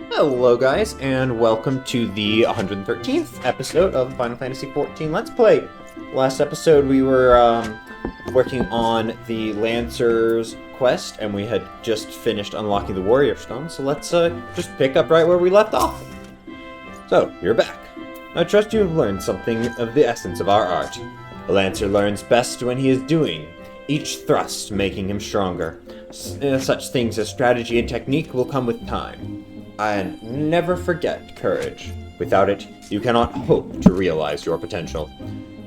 Hello guys, and welcome to the 113th episode of Final Fantasy XIV Let's Play. Last episode we were working on the Lancer's quest, and we had just finished unlocking the Warrior Stone, so let's just pick up right where we left off. So, you're back. I trust you have learned something of the essence of our art. The Lancer learns best when he is doing, each thrust making him stronger. Such things as strategy and technique will come with time. And never forget courage. Without it, you cannot hope to realize your potential.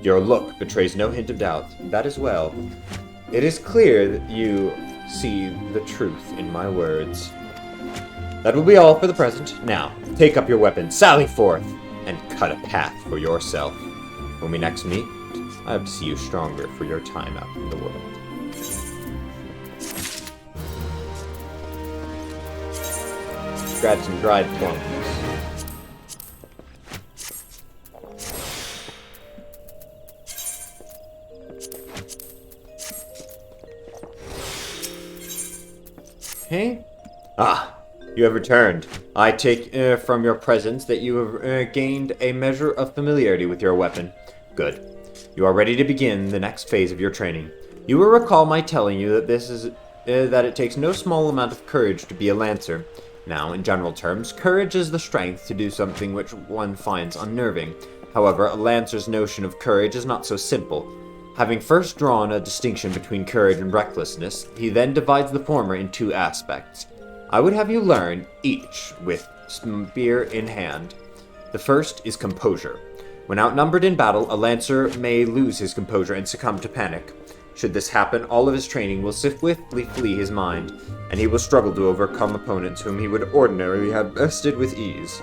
Your look betrays no hint of doubt. That as well. It is clear that you see the truth in my words. That will be all for the present. Now, take up your weapon, sally forth, and cut a path for yourself. When we next meet, I hope to see you stronger for your time out in the world. Grab some dried plums. Hey? Ah, you have returned. I take from your presence that you have gained a measure of familiarity with your weapon. Good. You are ready to begin the next phase of your training. You will recall my telling you that that it takes no small amount of courage to be a Lancer. Now, in general terms, courage is the strength to do something which one finds unnerving. However, a Lancer's notion of courage is not so simple. Having first drawn a distinction between courage and recklessness, he then divides the former in two aspects. I would have you learn each with spear in hand. The first is composure. When outnumbered in battle, a Lancer may lose his composure and succumb to panic. Should this happen, all of his training will swiftly flee his mind, and he will struggle to overcome opponents whom he would ordinarily have bested with ease.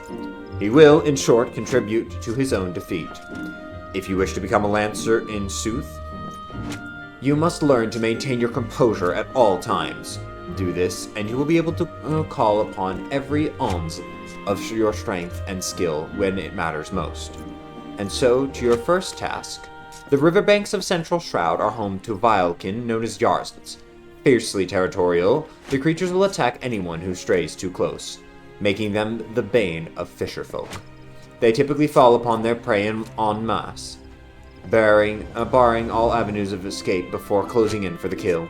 He will, in short, contribute to his own defeat. If you wish to become a Lancer in sooth, you must learn to maintain your composure at all times. Do this, and you will be able to call upon every ounce of your strength and skill when it matters most. And so, to your first task. The riverbanks of Central Shroud are home to vilekin known as Yarzns. Fiercely territorial, the creatures will attack anyone who strays too close, making them the bane of fisherfolk. They typically fall upon their prey en masse, barring all avenues of escape before closing in for the kill.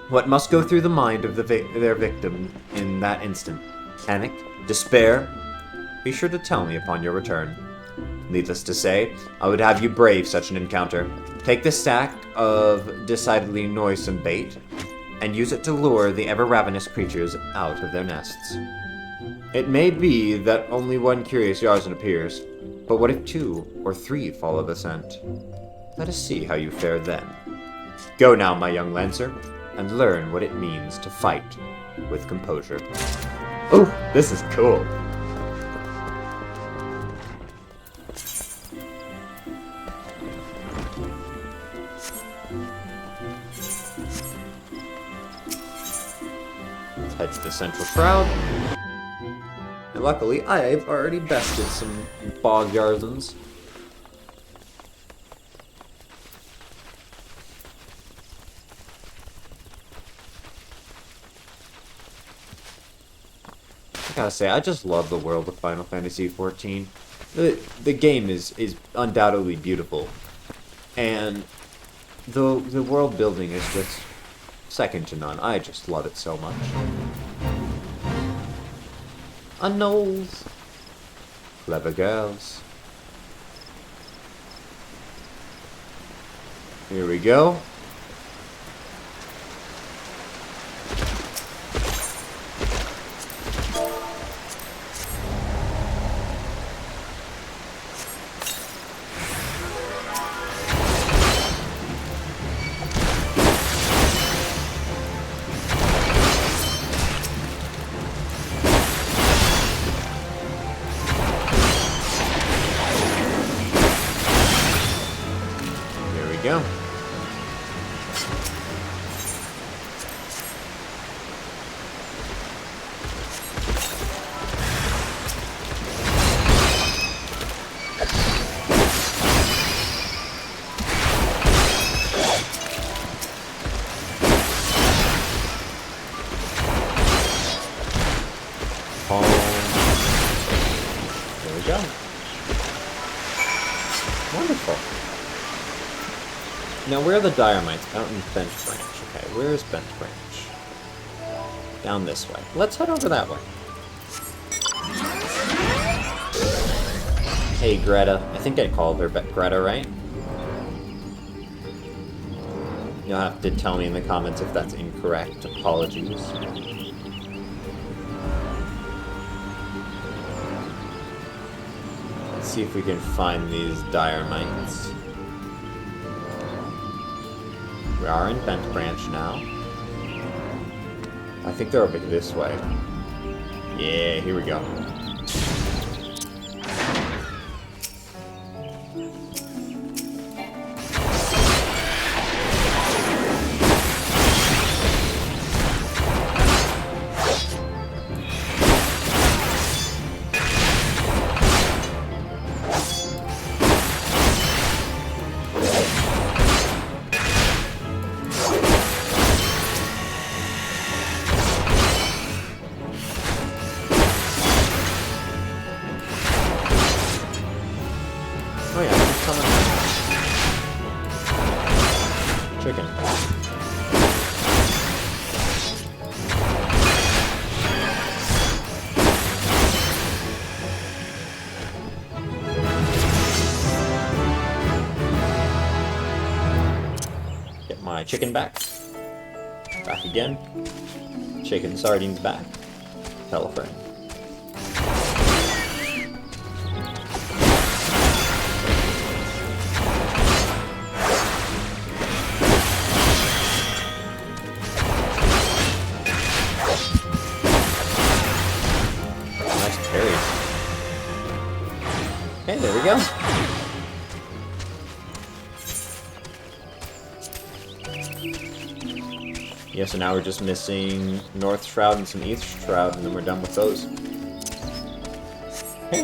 What must go through the mind of their victim in that instant? Panic? Despair? Be sure to tell me upon your return. Needless to say, I would have you brave such an encounter. Take this sack of decidedly noisome bait, and use it to lure the ever-ravenous creatures out of their nests. It may be that only one curious Yarzn appears, but what if 2 or 3 follow the scent? Let us see how you fare then. Go now, my young Lancer, and learn what it means to fight with composure. Oh, this is cool. Head to the Central Shroud. And luckily, I've already bested some bog Yarzns. I gotta say, I just love the world of Final Fantasy XIV. The game is undoubtedly beautiful. And the world building is just second to none. I just love it so much. Anoles. Clever girls. Here we go. Go. Palm. There we go. Wonderful. Now, where are the Diormites? Out in Bent Branch. Okay, where is Bent Branch? Down this way. Let's head over that way. Hey, Greta. I think I called her Greta, right? You'll have to tell me in the comments if that's incorrect. Apologies. Let's see if we can find these Diormites. We are in Bent Branch now. I think they're over this way. Yeah, here we go. Oh yeah, chicken. Get my chicken back. Back again. Chicken sardines back. Tell a friend. Okay, there we go. Yeah, so now we're just missing North Shroud and some East Shroud, and then we're done with those. Okay,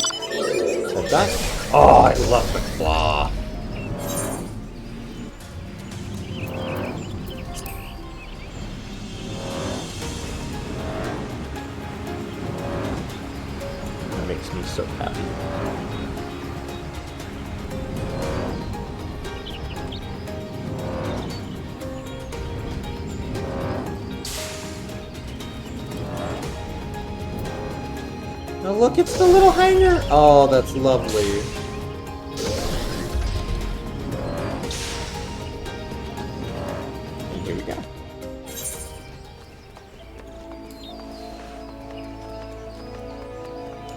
head back. Oh, I love the claw. That makes me so happy. Oh, look, it's the little hangar! Oh, that's lovely. And here we go.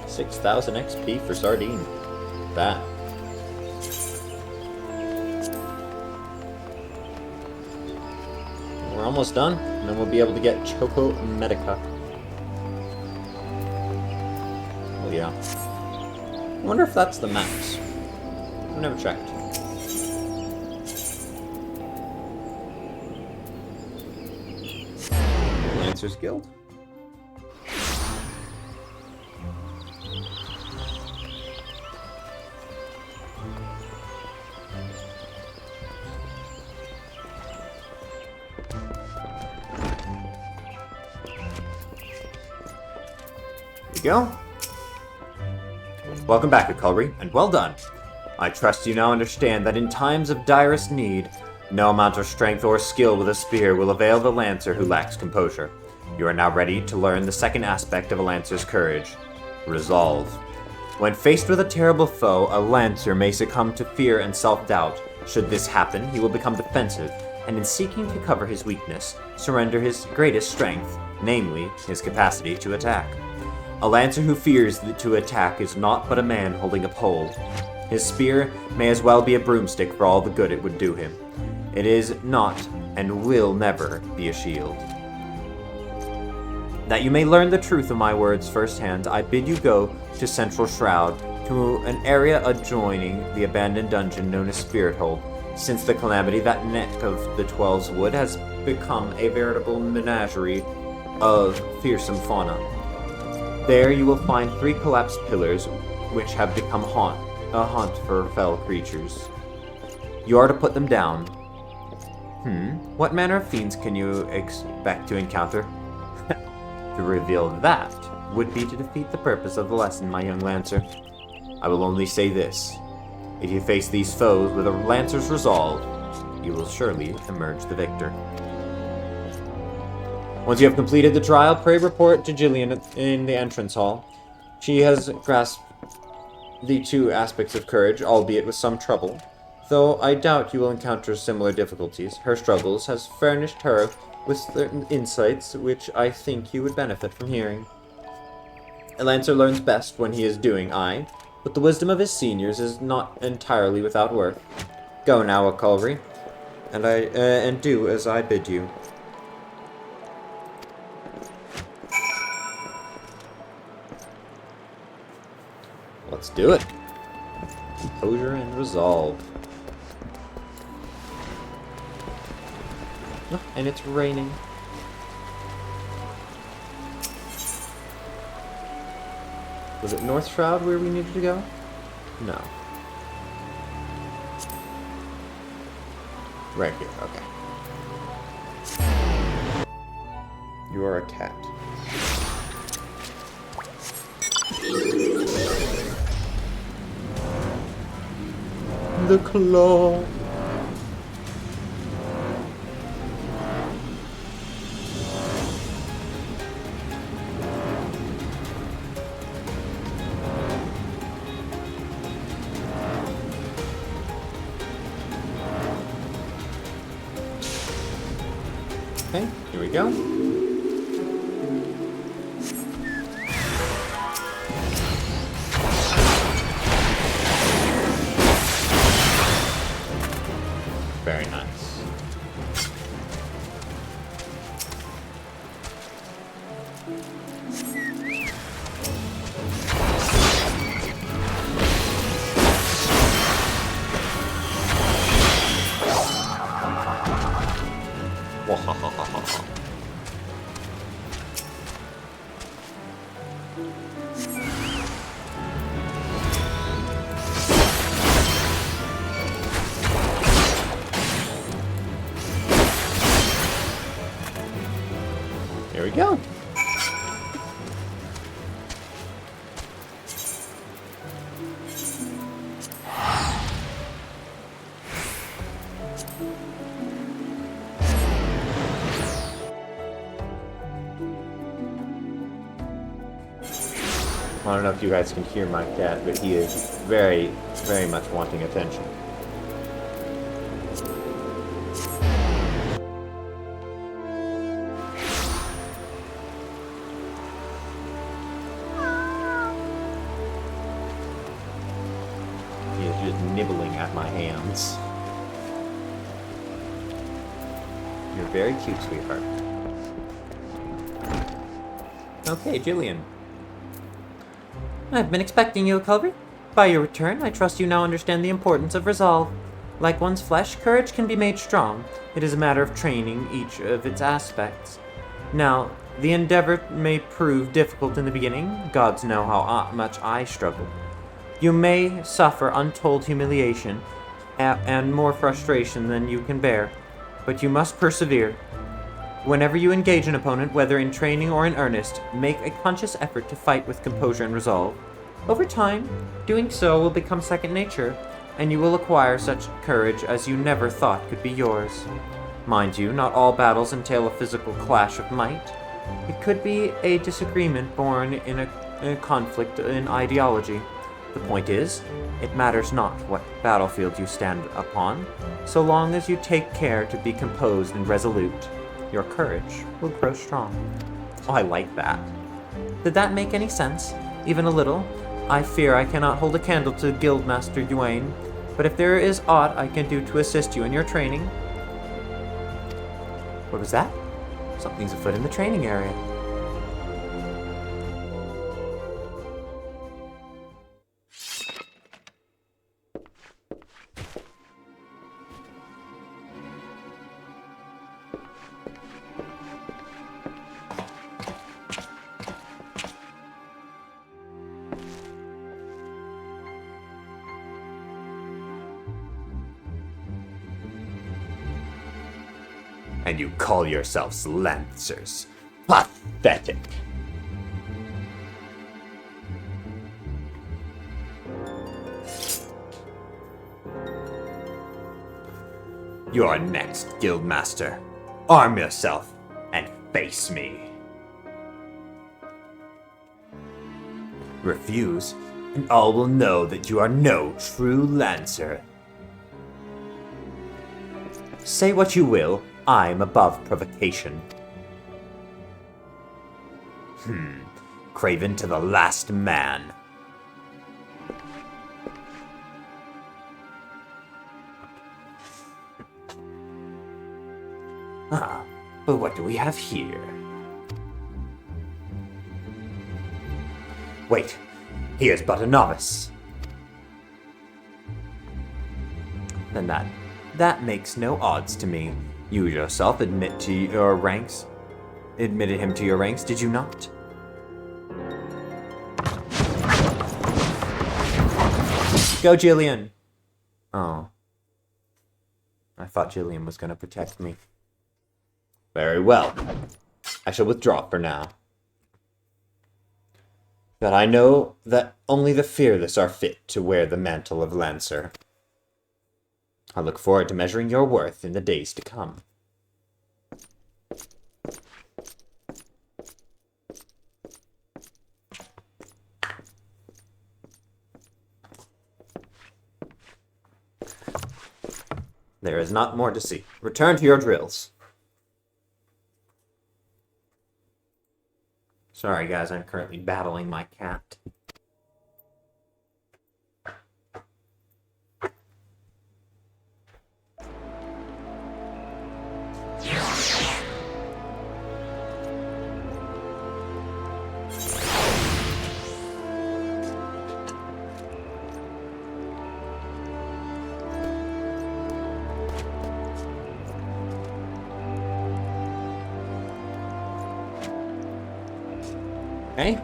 $6,000 XP for Sardine. That. We're almost done, and then we'll be able to get Choco Medica. Yeah. I wonder if that's the max. I've never checked. Lancers Guild. There we go. Welcome back, Akulri, and well done. I trust you now understand that in times of direst need, no amount of strength or skill with a spear will avail the Lancer who lacks composure. You are now ready to learn the second aspect of a Lancer's courage, resolve. When faced with a terrible foe, a Lancer may succumb to fear and self-doubt. Should this happen, he will become defensive, and in seeking to cover his weakness, surrender his greatest strength, namely, his capacity to attack. A Lancer who fears to attack is naught but a man holding a pole. His spear may as well be a broomstick for all the good it would do him. It is not, and will never, be a shield. That you may learn the truth of my words firsthand, I bid you go to Central Shroud, to an area adjoining the abandoned dungeon known as Spirit Hold. Since the calamity, that neck of the Twelves Wood has become a veritable menagerie of fearsome fauna. There you will find 3 collapsed pillars, which have become a haunt for fell creatures. You are to put them down. What manner of fiends can you expect to encounter? To reveal that, would be to defeat the purpose of the lesson, my young Lancer. I will only say this. If you face these foes with a Lancer's resolve, you will surely emerge the victor. Once you have completed the trial, pray report to Jillian in the entrance hall. She has grasped the two aspects of courage, albeit with some trouble. Though I doubt you will encounter similar difficulties, her struggles has furnished her with certain insights which I think you would benefit from hearing. A Lancer learns best when he is doing I, but the wisdom of his seniors is not entirely without worth. Go now, Akulri, and do as I bid you. Let's do it. Composure and resolve. Oh, and it's raining. Was it North Shroud where we needed to go? No. Right here, okay. You are a cat. The claw. Okay, here we go. Very nice. Wahahaha. Here we go. I don't know if you guys can hear my cat, but he is very, very much wanting attention. He is just nibbling at my hands. You're very cute, sweetheart. Okay, Jillian. I've been expecting you, Akulri. By your return, I trust you now understand the importance of resolve. Like one's flesh, courage can be made strong. It is a matter of training each of its aspects. Now, the endeavor may prove difficult in the beginning. Gods know how much I struggled. You may suffer untold humiliation and more frustration than you can bear, but you must persevere. Whenever you engage an opponent, whether in training or in earnest, make a conscious effort to fight with composure and resolve. Over time, doing so will become second nature, and you will acquire such courage as you never thought could be yours. Mind you, not all battles entail a physical clash of might. It could be a disagreement born in a conflict in ideology. The point is, it matters not what battlefield you stand upon, so long as you take care to be composed and resolute. Your courage will grow strong. Oh, I like that. Did that make any sense? Even a little? I fear I cannot hold a candle to Guildmaster Duane, but if there is aught I can do to assist you in your training... What was that? Something's afoot in the training area. And you call yourselves Lancers. Pathetic. You're next, Guildmaster. Arm yourself and face me. Refuse, and all will know that you are no true Lancer. Say what you will, I'm above provocation. Craven to the last man. But what do we have here? Wait, he is but a novice. Then that makes no odds to me. You yourself admitted him to your ranks, did you not? Go, Jillian! Oh. I thought Jillian was going to protect me. Very well. I shall withdraw for now. But I know that only the fearless are fit to wear the mantle of Lancer. I look forward to measuring your worth in the days to come. There is not more to see. Return to your drills. Sorry, guys, I'm currently battling my cat. Okay.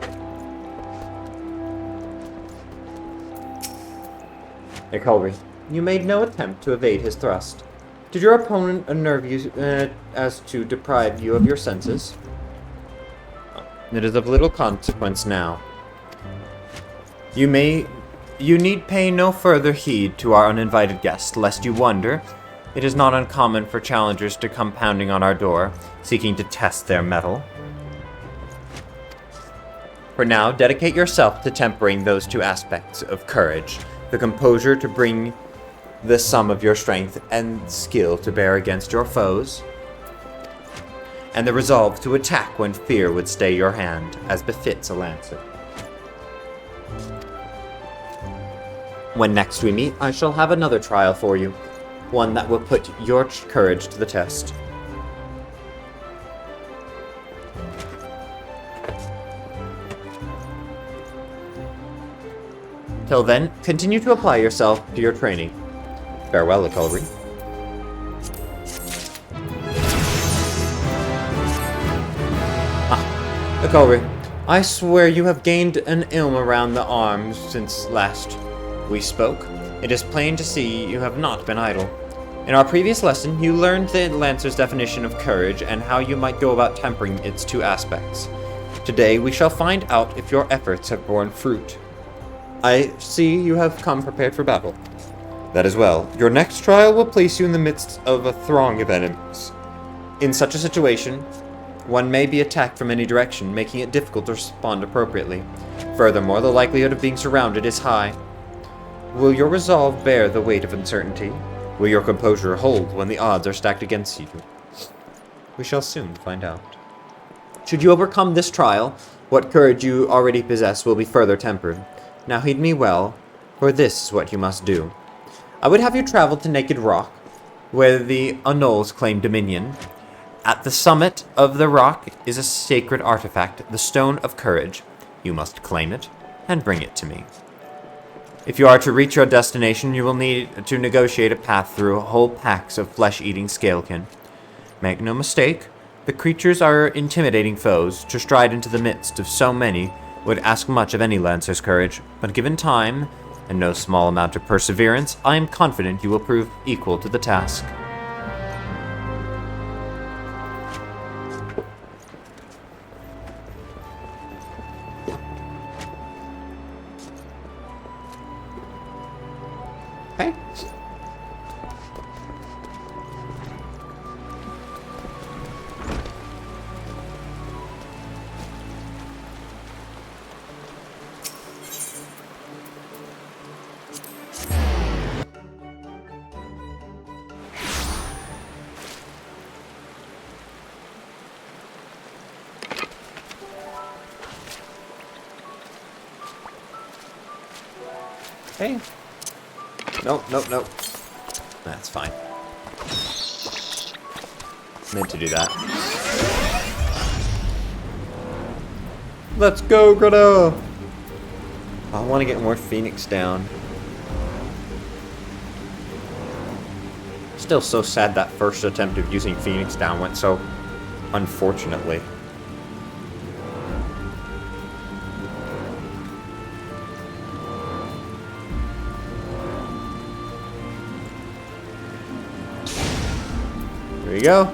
Hey, Colby, you made no attempt to evade his thrust. Did your opponent unnerve you as to deprive you of your senses? It is of little consequence now. You need pay no further heed to our uninvited guest, lest you wonder. It is not uncommon for challengers to come pounding on our door, seeking to test their mettle. For now, dedicate yourself to tempering those two aspects of courage, the composure to bring the sum of your strength and skill to bear against your foes, and the resolve to attack when fear would stay your hand, as befits a Lancer. When next we meet, I shall have another trial for you, one that will put your courage to the test. Till then, continue to apply yourself to your training. Farewell, Aculry. Aculry, I swear you have gained an ilm around the arms since last we spoke. It is plain to see you have not been idle. In our previous lesson, you learned the Lancer's definition of courage and how you might go about tempering its two aspects. Today, we shall find out if your efforts have borne fruit. I see you have come prepared for battle. That is well. Your next trial will place you in the midst of a throng of enemies. In such a situation, one may be attacked from any direction, making it difficult to respond appropriately. Furthermore, the likelihood of being surrounded is high. Will your resolve bear the weight of uncertainty? Will your composure hold when the odds are stacked against you? We shall soon find out. Should you overcome this trial, what courage you already possess will be further tempered. Now heed me well, for this is what you must do. I would have you travel to Naked Rock, where the Annulls claim dominion. At the summit of the rock is a sacred artifact, the Stone of Courage. You must claim it and bring it to me. If you are to reach your destination, you will need to negotiate a path through whole packs of flesh-eating scalekin. Make no mistake, the creatures are intimidating foes. To stride into the midst of so many would ask much of any Lancer's courage, but given time, and no small amount of perseverance, I am confident you will prove equal to the task. Okay. Hey. Nope, nope, nope. That's fine. Meant to do that. Let's go, Greta! I want to get more Phoenix down. Still so sad that first attempt of using Phoenix down went so unfortunately. Here we go.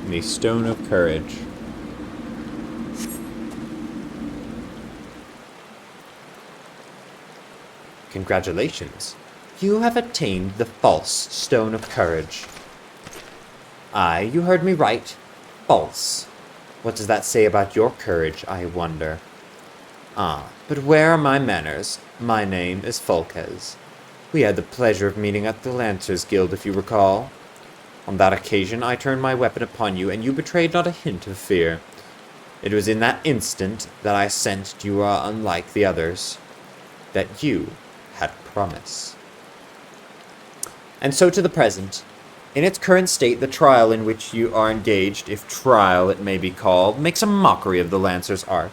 The Stone of Courage. Congratulations. You have attained the false Stone of Courage. Aye, you heard me right. False. What does that say about your courage, I wonder? Ah, but where are my manners? My name is Fulkes. We had the pleasure of meeting at the Lancers Guild, if you recall. On that occasion, I turned my weapon upon you, and you betrayed not a hint of fear. It was in that instant that I sensed you are unlike the others, that you had promise. And so to the present. In its current state, the trial in which you are engaged, if trial it may be called, makes a mockery of the Lancer's art.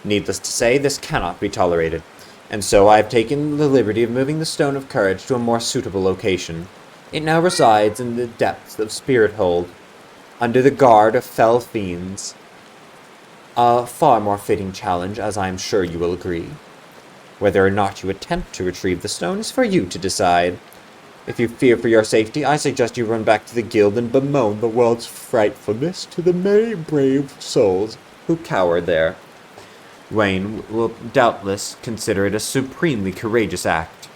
Needless to say, this cannot be tolerated, and so I have taken the liberty of moving the Stone of Courage to a more suitable location. It now resides in the depths of Spirit Hold, under the guard of fell fiends. A far more fitting challenge, as I am sure you will agree. Whether or not you attempt to retrieve the stone is for you to decide. If you fear for your safety, I suggest you run back to the guild and bemoan the world's frightfulness to the many brave souls who cower there. Wayne will doubtless consider it a supremely courageous act.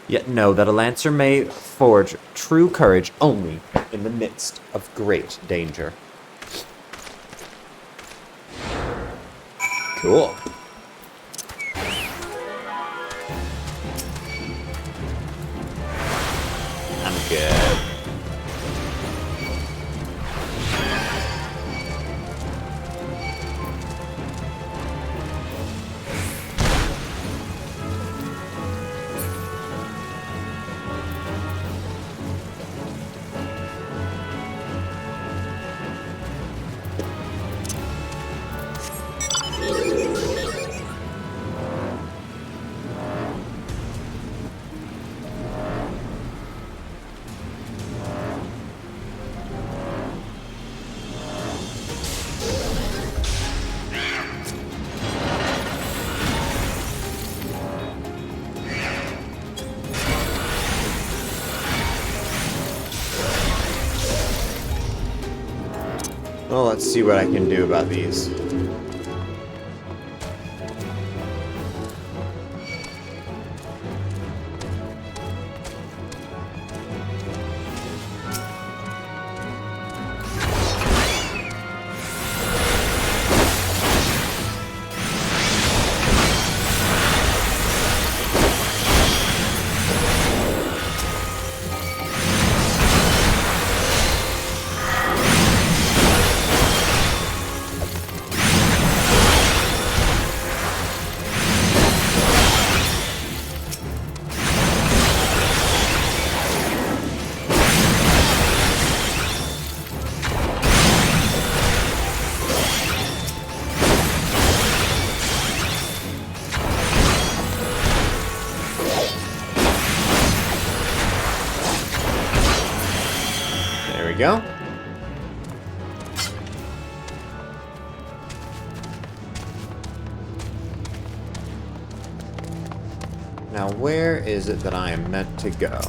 Yet know that a Lancer may forge true courage only in the midst of great danger. Cool. I'm good. Well, let's see what I can do about these. Now, where is it that I am meant to go?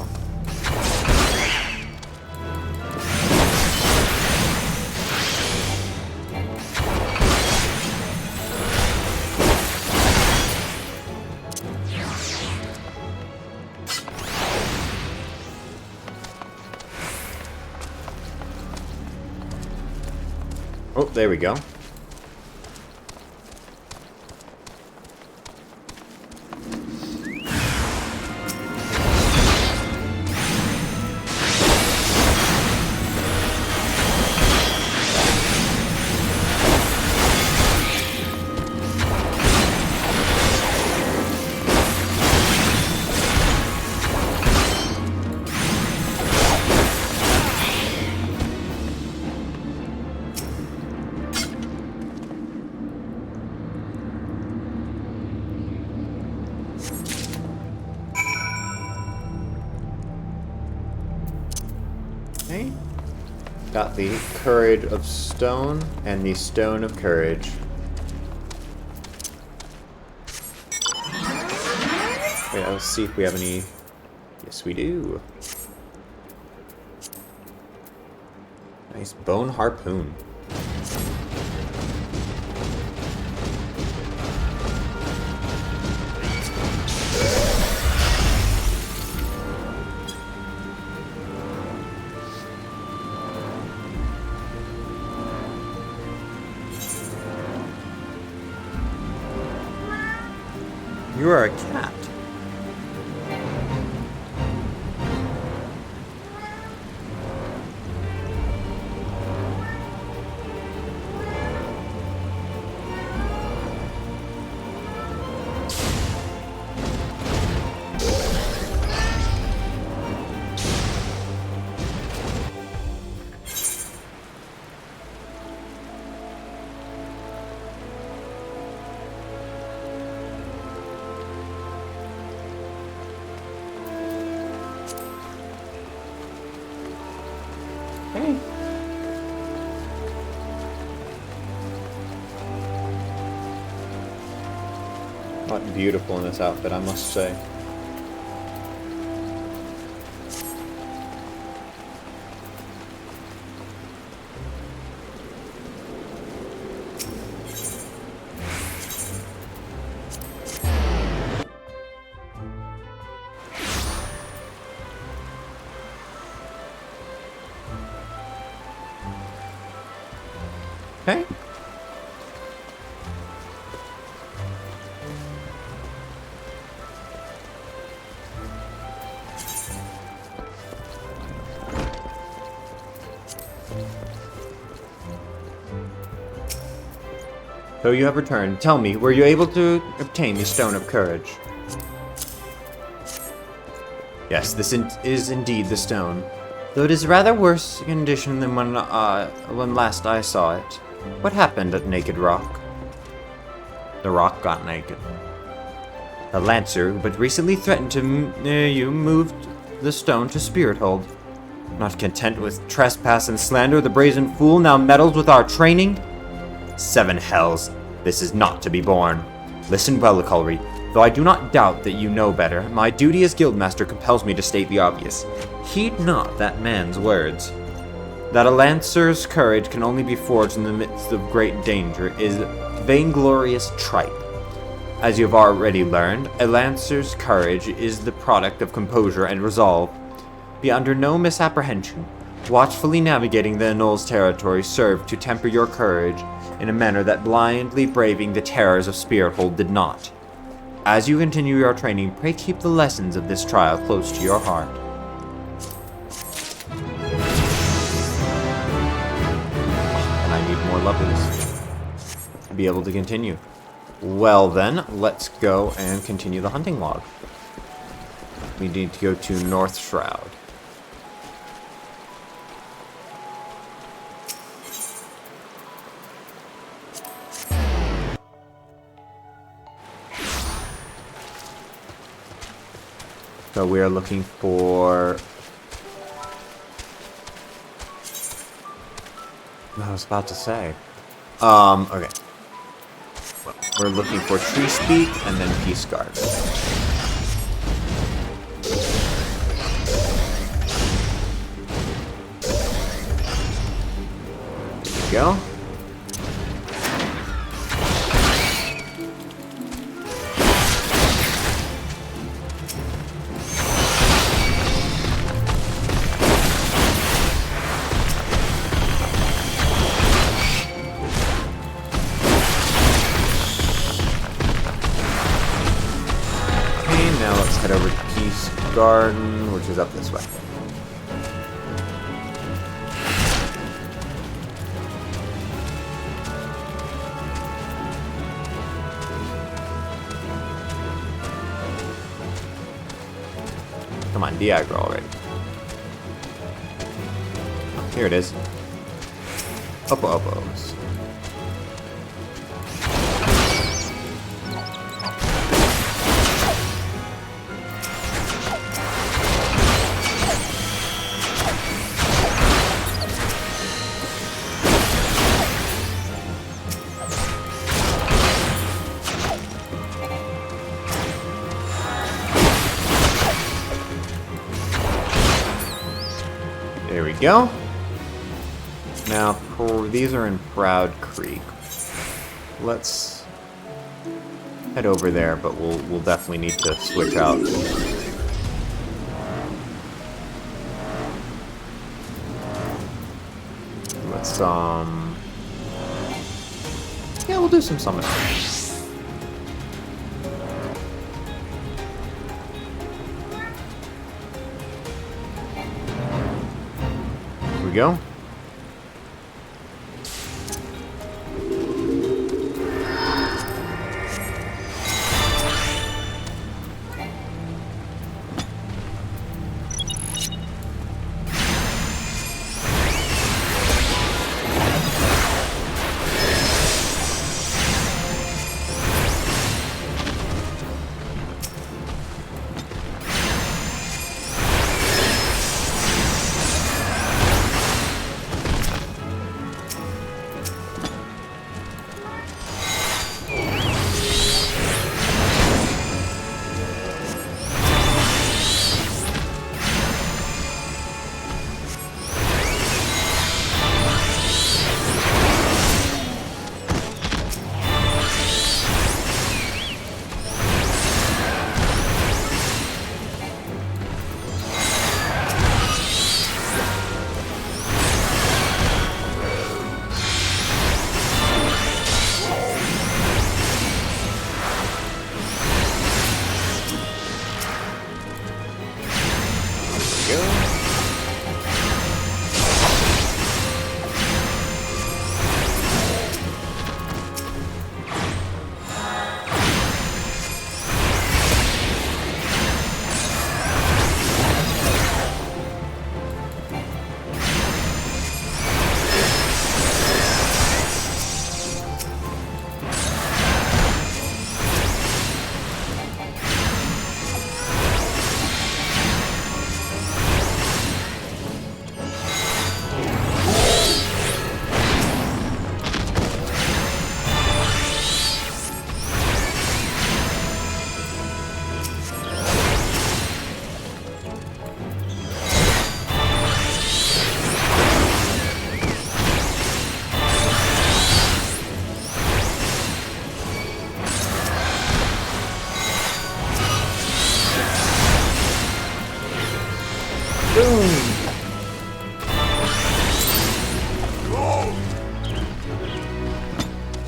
Oh, there we go. Okay. Got the Courage of Stone and the Stone of Courage. Wait, let's see if we have any... Yes, we do. Nice bone harpoon. You are a cat. Hey. Not beautiful in this outfit, I must say. Okay. So you have returned. Tell me, were you able to obtain the Stone of Courage? Yes, this is indeed the stone. Though it is rather worse condition than when last I saw it. What happened at Naked Rock? The rock got naked. The Lancer, who but recently threatened to moved the stone to Spirit Hold. Not content with trespass and slander, the brazen fool now meddles with our training? 7 hells, this is not to be borne. Listen well, Culry. Though I do not doubt that you know better, my duty as Guildmaster compels me to state the obvious. Heed not that man's words. That a Lancer's courage can only be forged in the midst of great danger is vainglorious tripe. As you have already learned, a Lancer's courage is the product of composure and resolve. Be under no misapprehension. Watchfully navigating the Anole's territory served to temper your courage in a manner that blindly braving the terrors of Spirithold did not. As you continue your training, pray keep the lessons of this trial close to your heart. And I need more levels to be able to continue. Well then, let's go and continue the hunting log. We need to go to North Shroud. So we are looking for... I was about to say. Okay. We're looking for Tree Speak and then Peace Garden. go. Now let's head over to Peace Garden, which is up this way. Come on, de-aggro already. Oh, here it is. Oppo-oppos. There we go. Now, these are in Proud Creek. Let's head over there, but we'll definitely need to switch out. Let's yeah, we'll do some summoning. Here we go.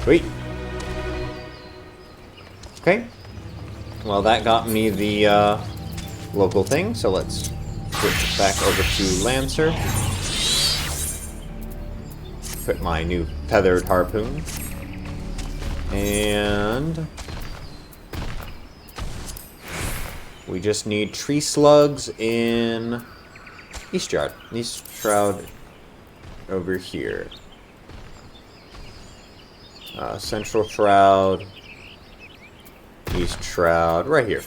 Sweet. Okay. Well, that got me the local thing, so let's switch back over to Lancer. Put my new tethered harpoon. And we just need tree slugs in East Yard. East Shroud over here. Central Shroud, East Shroud, right here.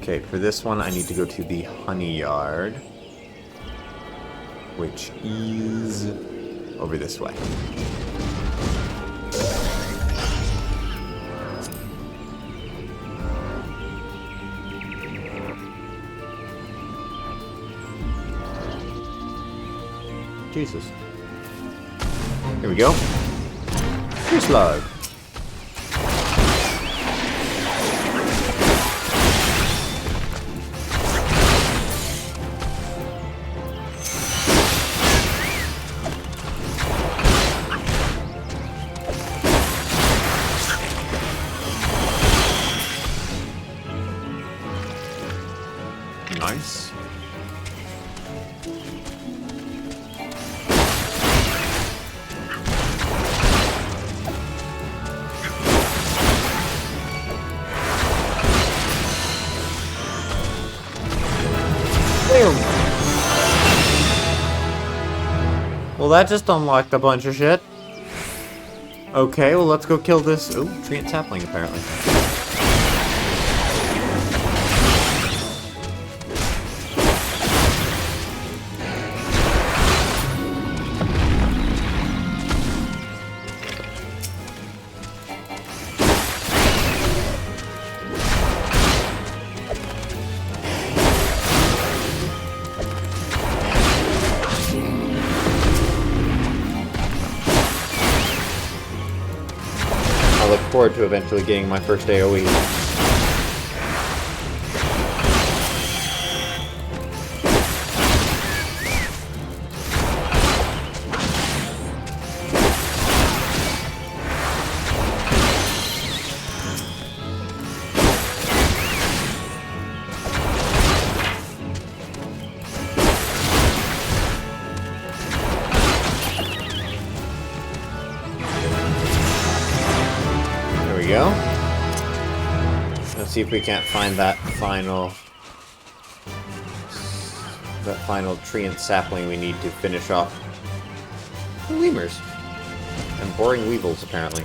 Okay, for this one I need to go to the Honey Yard. which is over this way. Jesus. Here we go. Tree slug. Nice. Well, that just unlocked a bunch of shit. Okay, well, let's go kill this. Ooh, tree and sapling, apparently. I look forward to eventually getting my first AoE. Go. Let's see if we can't find that final tree and sapling we need to finish off the lemurs and boring weevils, apparently.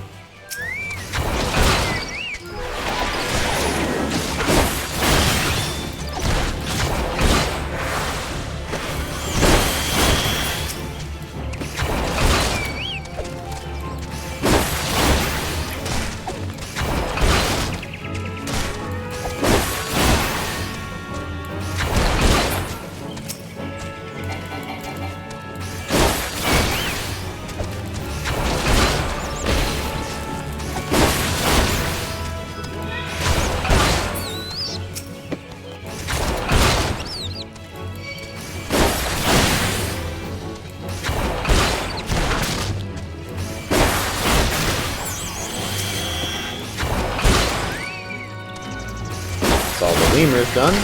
All the lemurs done.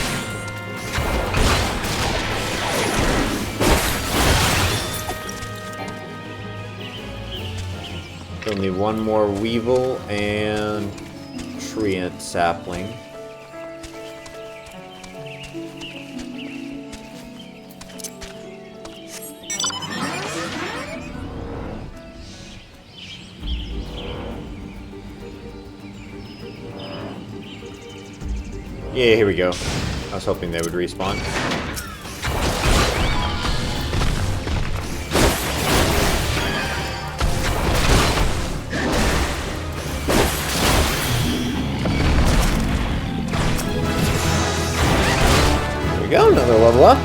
Only one more weevil and tree and sapling. Yeah, here we go. I was hoping they would respawn. There we go, another level up.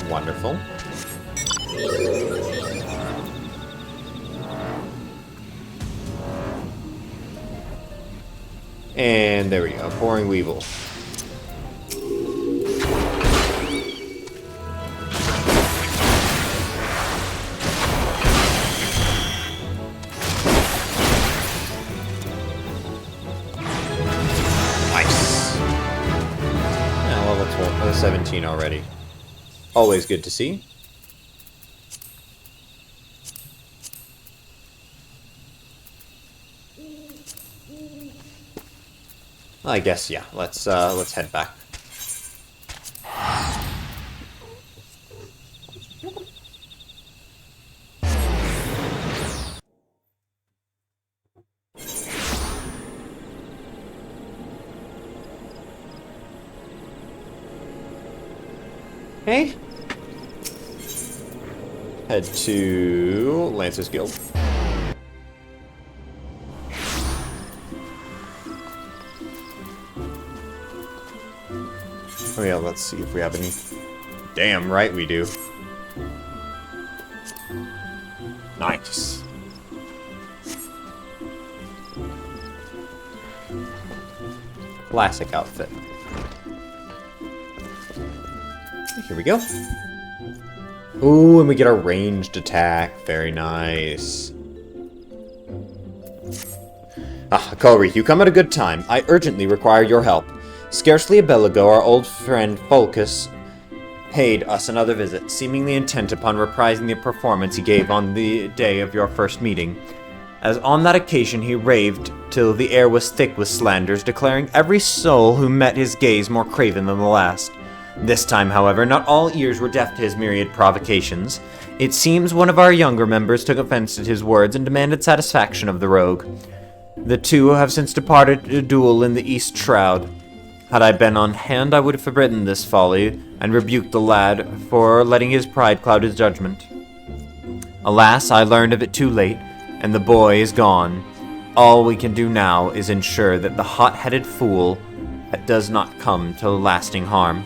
Wonderful. And there we go, pouring weevil. Nice. Yeah, level 12, 17 already. Always good to see. I guess, yeah. Let's head back. Okay. Head to Lancer's Guild. Oh yeah, let's see if we have any. Damn right we do. Nice. Classic outfit. Here we go. Ooh, and we get our ranged attack. Very nice. Ah, Kori, you come at a good time. I urgently require your help. Scarcely a bell ago, our old friend Fulcus paid us another visit, seemingly intent upon reprising the performance he gave on the day of your first meeting. As on that occasion he raved till the air was thick with slanders, declaring every soul who met his gaze more craven than the last. This time, however, not all ears were deaf to his myriad provocations. It seems one of our younger members took offense at his words and demanded satisfaction of the rogue. The two have since departed to duel in the East Shroud. Had I been on hand, I would have forbidden this folly, and rebuked the lad for letting his pride cloud his judgment. Alas, I learned of it too late, and the boy is gone. All we can do now is ensure that the hot-headed fool does not come to lasting harm.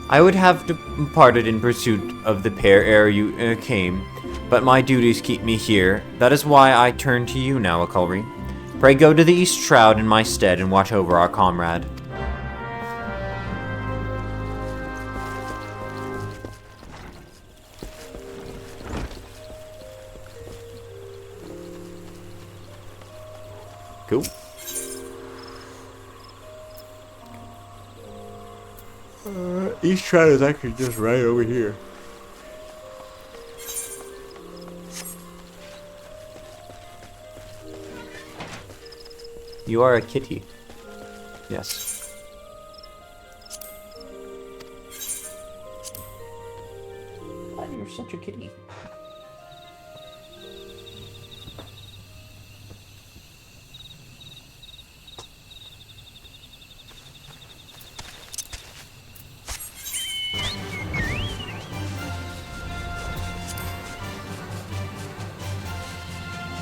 I would have departed in pursuit of the pair ere you came, but my duties keep me here. That is why I turn to you now, Akulri. Pray go to the East Shroud in my stead and watch over our comrade. Cool. East Shroud is actually just right over here. You are a kitty. Yes. God, you're such a kitty.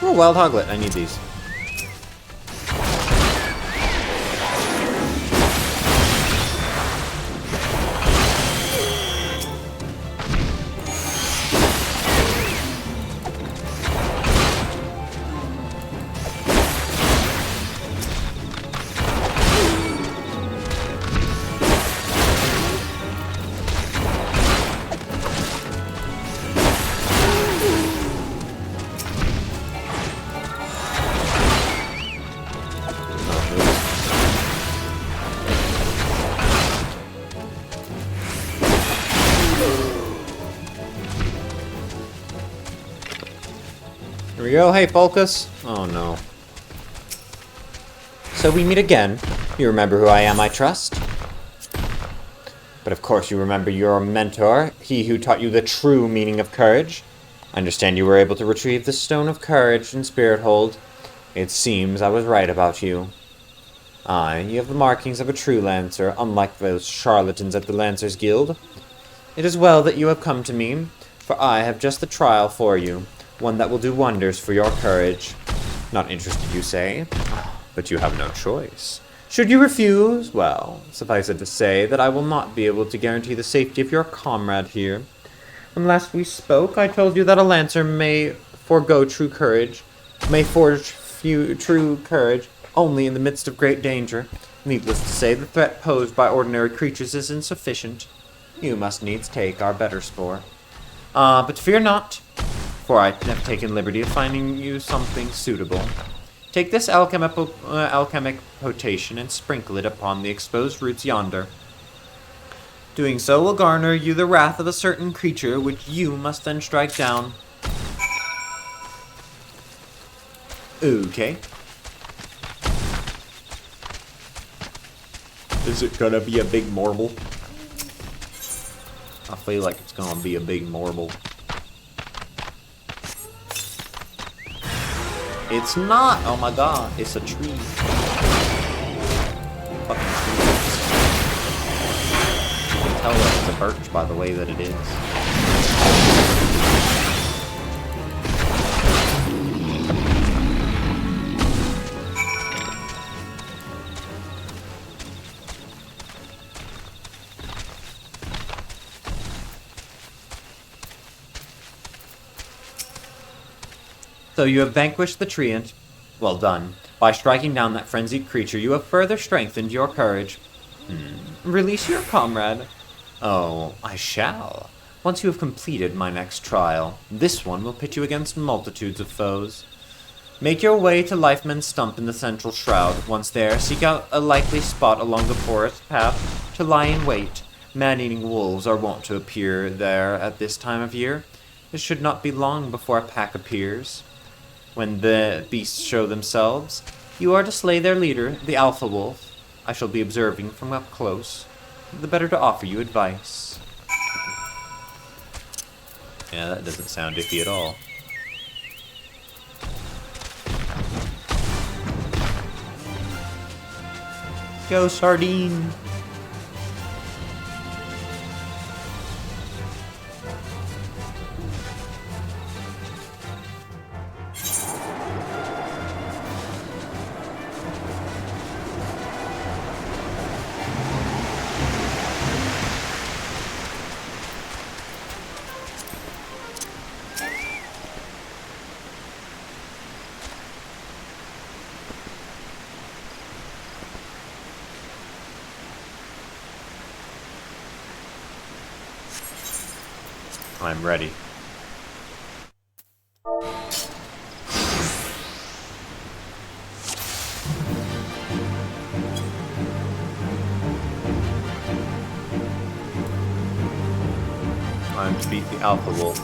Oh, Wild Hoglet. I need these. Here we go. Hey, Fulcus. Oh, no. So we meet again. You remember who I am, I trust? But of course you remember your mentor, he who taught you the true meaning of courage. I understand you were able to retrieve the Stone of Courage in Spirit Hold. It seems I was right about you. Aye, you have the markings of a true Lancer, unlike those charlatans at the Lancers Guild. It is well that you have come to me, for I have just the trial for you. One that will do wonders for your courage. Not interested, you say? But you have no choice. Should you refuse, well, suffice it to say that I will not be able to guarantee the safety of your comrade here. When last we spoke, I told you that a Lancer may forge true courage only in the midst of great danger. Needless to say, the threat posed by ordinary creatures is insufficient. You must needs take our better spore. But fear not, for I have taken liberty of finding you something suitable. Take this alchemic potation and sprinkle it upon the exposed roots yonder. Doing so will garner you the wrath of a certain creature, which you must then strike down. Okay. Is it gonna be a big marble? I feel like it's gonna be a big marble. It's not! Oh my god, it's a tree. Fucking tree. You can tell that it's a of birch by the way that it is. So you have vanquished the treant. Well done. By striking down that frenzied creature, you have further strengthened your courage. Release your comrade. Oh, I shall. Once you have completed my next trial, this one will pit you against multitudes of foes. Make your way to Lifeman's Stump in the central shroud. Once there, seek out a likely spot along the forest path to lie in wait. Man-eating wolves are wont to appear there at this time of year. It should not be long before a pack appears. When the beasts show themselves, you are to slay their leader, the Alpha Wolf. I shall be observing from up close, the better to offer you advice. Yeah, that doesn't sound iffy at all. Go, Sardine! I'm ready. Time to beat the Alpha Wolf.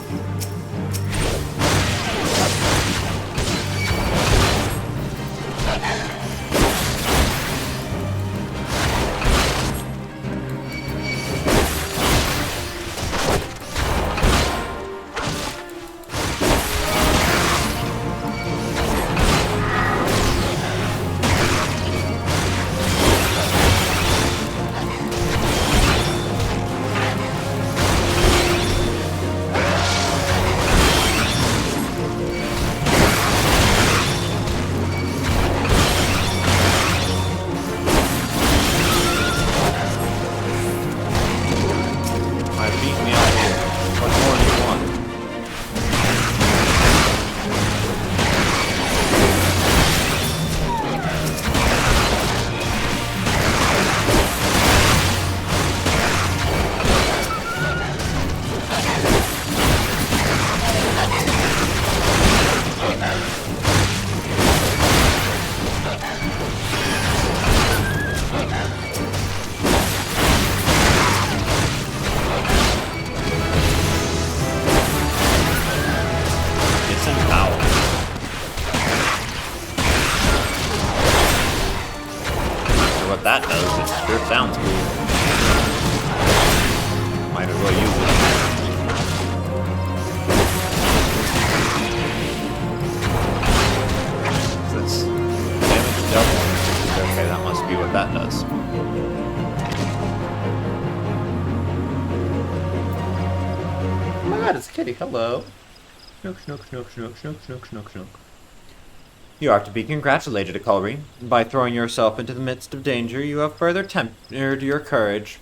What that does, it sure sounds cool. Might as well use it. That's damage double. Okay, that must be what that does. Oh my god, it's a kitty. Hello. Snook, snook, snook, snook, snook, snook, snook, snook. You are to be congratulated, Akulri. By throwing yourself into the midst of danger, you have further tempered your courage.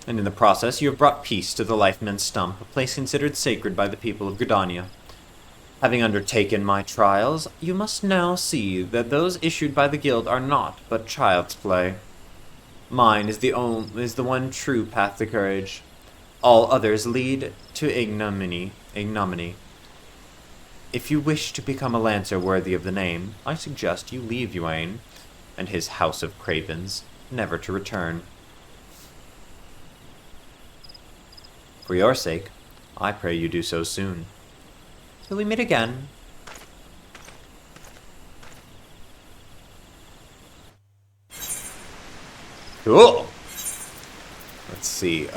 And in the process, you have brought peace to the Lifeman's Stump, a place considered sacred by the people of Gridania. Having undertaken my trials, you must now see that those issued by the guild are naught but child's play. Mine is the one true path to courage. All others lead to ignominy. If you wish to become a lancer worthy of the name, I suggest you leave Ywain and his house of cravens, never to return. For your sake, I pray you do so soon. Till we meet again. Cool! Let's see,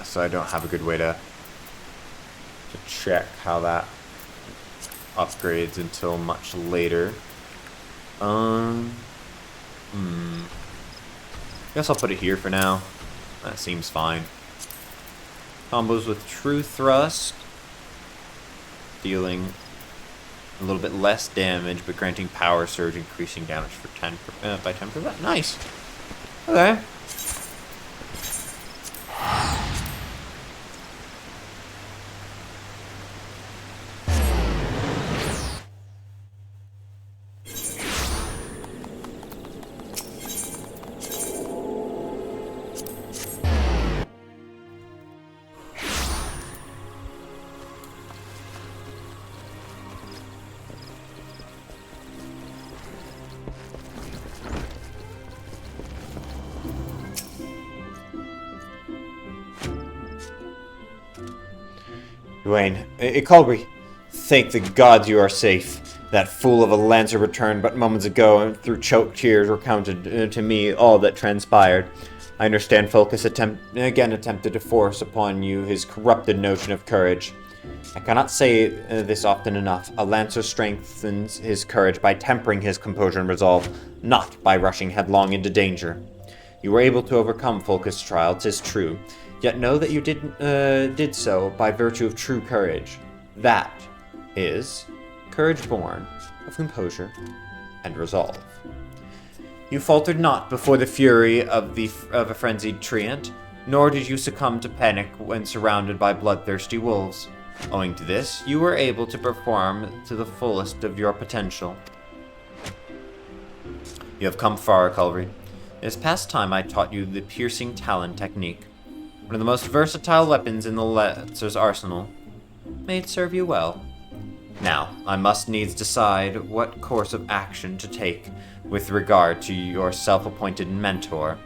So I don't have a good way to check how that upgrades until much later. Guess I'll put it here for now. That seems fine. Combos with True Thrust, dealing a little bit less damage, but granting Power Surge, increasing damage for by 10%. Nice. Okay. Duane, Colby, thank the gods you are safe. That fool of a Lancer returned but moments ago, and through choked tears recounted to me all that transpired. I understand Fulcus attempted to force upon you his corrupted notion of courage. I cannot say this often enough. A Lancer strengthens his courage by tempering his composure and resolve, not by rushing headlong into danger. You were able to overcome Fulcus' trial, 'tis true, yet know that you did so by virtue of true courage. That is courage born of composure and resolve. You faltered not before the fury of a frenzied treant, nor did you succumb to panic when surrounded by bloodthirsty wolves. Owing to this, you were able to perform to the fullest of your potential. You have come far, Culvery. It is past time I taught you the piercing talon technique. One of the most versatile weapons in the Lancer's arsenal. May it serve you well. Now, I must needs decide what course of action to take with regard to your self-appointed mentor.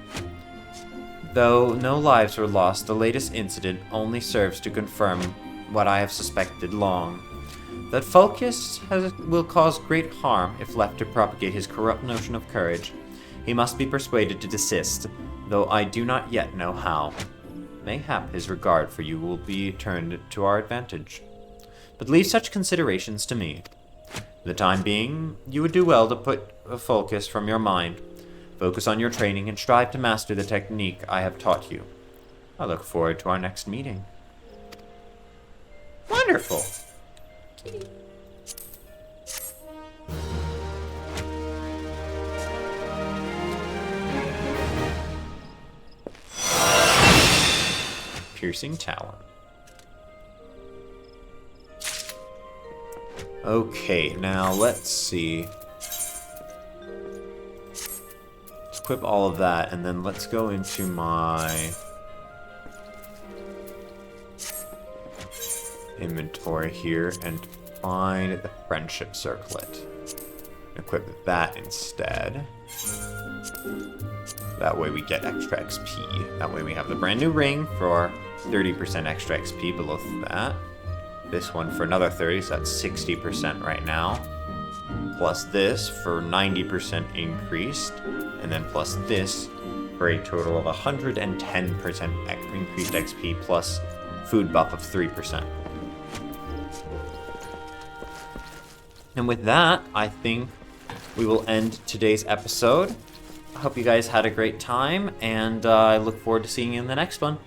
Though no lives were lost, the latest incident only serves to confirm what I have suspected long. That Fulcus will cause great harm if left to propagate his corrupt notion of courage. He must be persuaded to desist, though I do not yet know how. Mayhap his regard for you will be turned to our advantage. But leave such considerations to me. For the time being, you would do well to put a Fulcus from your mind. Focus on your training and strive to master the technique I have taught you. I look forward to our next meeting. Wonderful! Piercing talon. Okay, now let's see. Let's equip all of that, and then let's go into my inventory here and find the friendship circlet. Equip that instead. That way we get extra XP. That way we have the brand new ring for 30% extra XP below that. This one for another 30, so that's 60% right now. Plus this for 90% increased. And then plus this for a total of 110% increased XP plus food buff of 3%. And with that, I think we will end today's episode. I hope you guys had a great time, and I look forward to seeing you in the next one.